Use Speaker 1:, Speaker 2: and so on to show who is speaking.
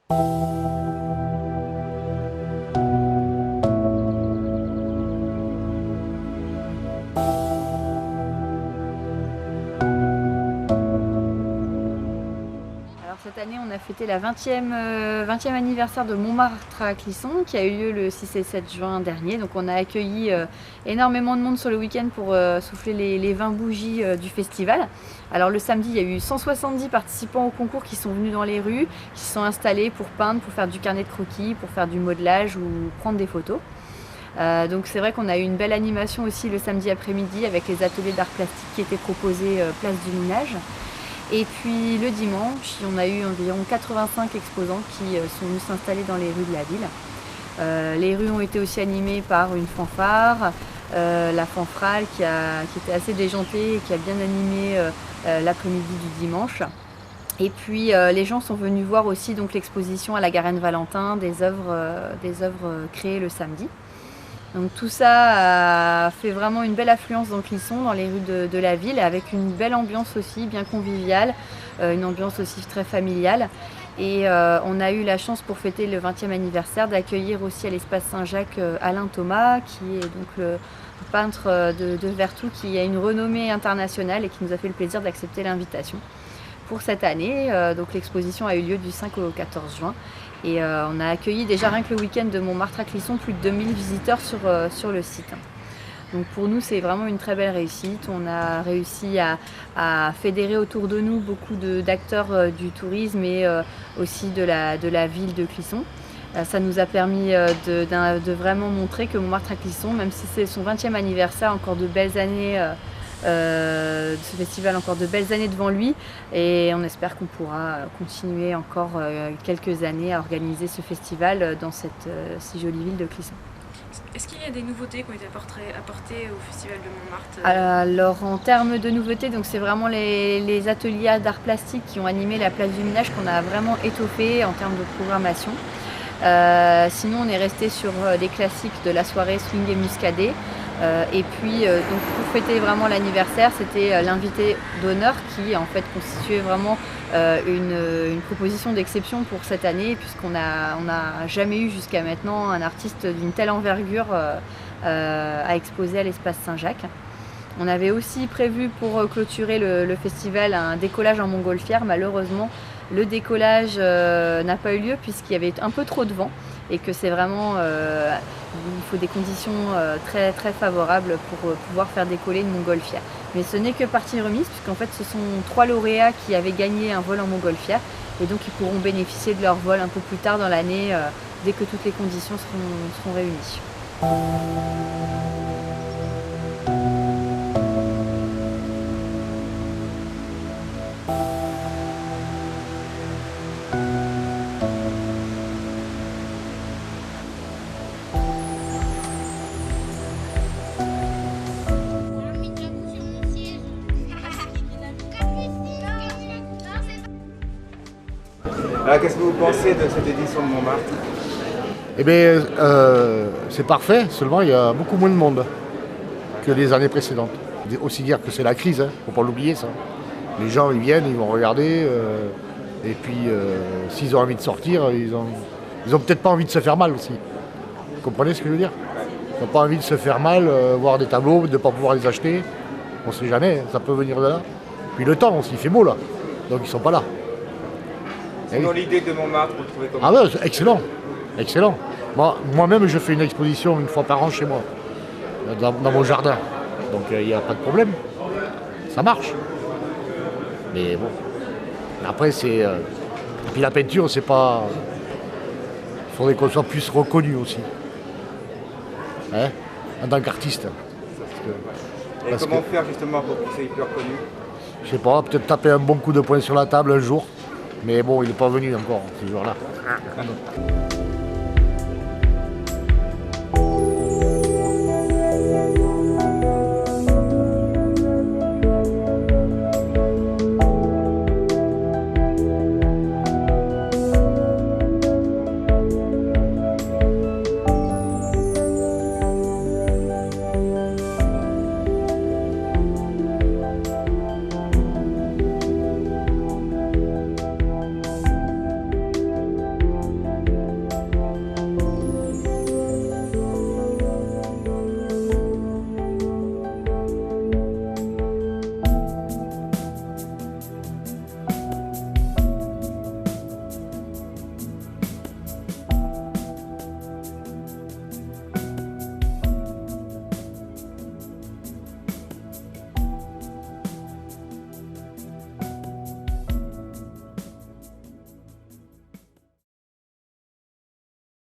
Speaker 1: Cette année, on a fêté la 20e anniversaire de Montmartre à Clisson, qui a eu lieu le 6 et 7 juin dernier. Donc on a accueilli énormément de monde sur le week-end pour souffler les 20 bougies du festival. Alors le samedi, il y a eu 170 participants au concours qui sont venus dans les rues, qui se sont installés pour peindre, pour faire du carnet de croquis, pour faire du modelage ou prendre des photos. Donc c'est vrai qu'on a eu une belle animation aussi le samedi après-midi avec les ateliers d'art plastique qui étaient proposés place du Minage. Et puis le dimanche, on a eu environ 85 exposants qui sont venus s'installer dans les rues de la ville. Les rues ont été aussi animées par une fanfare, la fanfrale qui était assez déjantée et qui a bien animé l'après-midi du dimanche. Et puis les gens sont venus voir aussi donc l'exposition à la Garenne Valentin des œuvres créées le samedi. Donc tout ça a fait vraiment une belle affluence dans Clisson, dans les rues de la ville, avec une belle ambiance aussi, bien conviviale, une ambiance aussi très familiale. Et on a eu la chance pour fêter le 20e anniversaire d'accueillir aussi à l'espace Saint-Jacques Alain Thomas, qui est donc le peintre de Vertou, qui a une renommée internationale et qui nous a fait le plaisir d'accepter l'invitation pour cette année. Donc l'exposition a eu lieu du 5 au 14 juin. Et on a accueilli déjà rien que le week-end de Montmartre à Clisson plus de 2000 visiteurs sur le site. Donc pour nous c'est vraiment une très belle réussite. On a réussi à fédérer autour de nous beaucoup d'acteurs du tourisme et aussi de la ville de Clisson. Ça nous a permis de vraiment montrer que Montmartre à Clisson, même si c'est son 20e anniversaire, encore de belles années ce festival, encore de belles années devant lui, et on espère qu'on pourra continuer encore quelques années à organiser ce festival dans cette si jolie ville de Clisson.
Speaker 2: Est-ce qu'il y a des nouveautés qui ont été apportées au festival de Montmartre?
Speaker 1: Alors en termes de nouveautés, donc c'est vraiment les ateliers d'art plastique qui ont animé la place du Minage qu'on a vraiment étoffé en termes de programmation. Sinon on est resté sur des classiques de la soirée swing et muscadet. Et puis donc pour fêter vraiment l'anniversaire, c'était l'invité d'honneur qui en fait constituait vraiment une proposition d'exception pour cette année, puisqu'on n'a jamais eu jusqu'à maintenant un artiste d'une telle envergure à exposer à l'espace Saint-Jacques. On avait aussi prévu pour clôturer le festival un décollage en montgolfière. Malheureusement, le décollage n'a pas eu lieu puisqu'il y avait un peu trop de vent et que c'est vraiment, il faut des conditions très, très favorables pour pouvoir faire décoller une montgolfière. Mais ce n'est que partie remise puisqu'en fait ce sont 3 lauréats qui avaient gagné un vol en montgolfière et donc ils pourront bénéficier de leur vol un peu plus tard dans l'année dès que toutes les conditions seront réunies.
Speaker 3: Alors, qu'est-ce que vous pensez de cette édition de Montmartre?
Speaker 4: Eh bien, c'est parfait, seulement il y a beaucoup moins de monde que les années précédentes. Aussi dire que c'est la crise, hein, faut pas l'oublier ça. Les gens ils viennent, ils vont regarder, et puis s'ils ont envie de sortir, ils ont peut-être pas envie de se faire mal aussi. Vous comprenez ce que je veux dire? Ils n'ont pas envie de se faire mal, voir des tableaux, de ne pas pouvoir les acheter. On ne sait jamais, ça peut venir de là. Puis le temps aussi, il fait beau là, donc ils sont pas là.
Speaker 3: Sinon, l'idée de Montmartre, vous le trouvez comment?
Speaker 4: Ah ouais, excellent, excellent. Moi-même, je fais une exposition une fois par an chez moi, dans mon jardin. Donc il n'y a pas de problème, ça marche. Mais bon, après c'est... Puis la peinture, c'est pas... Il faudrait qu'on soit plus reconnu aussi, hein, en tant qu'artiste.
Speaker 3: Et comment faire justement pour que vous soyez plus reconnu?
Speaker 4: Je sais pas, peut-être taper un bon coup de poing sur la table un jour. Mais bon, il n'est pas venu encore, ce jour-là.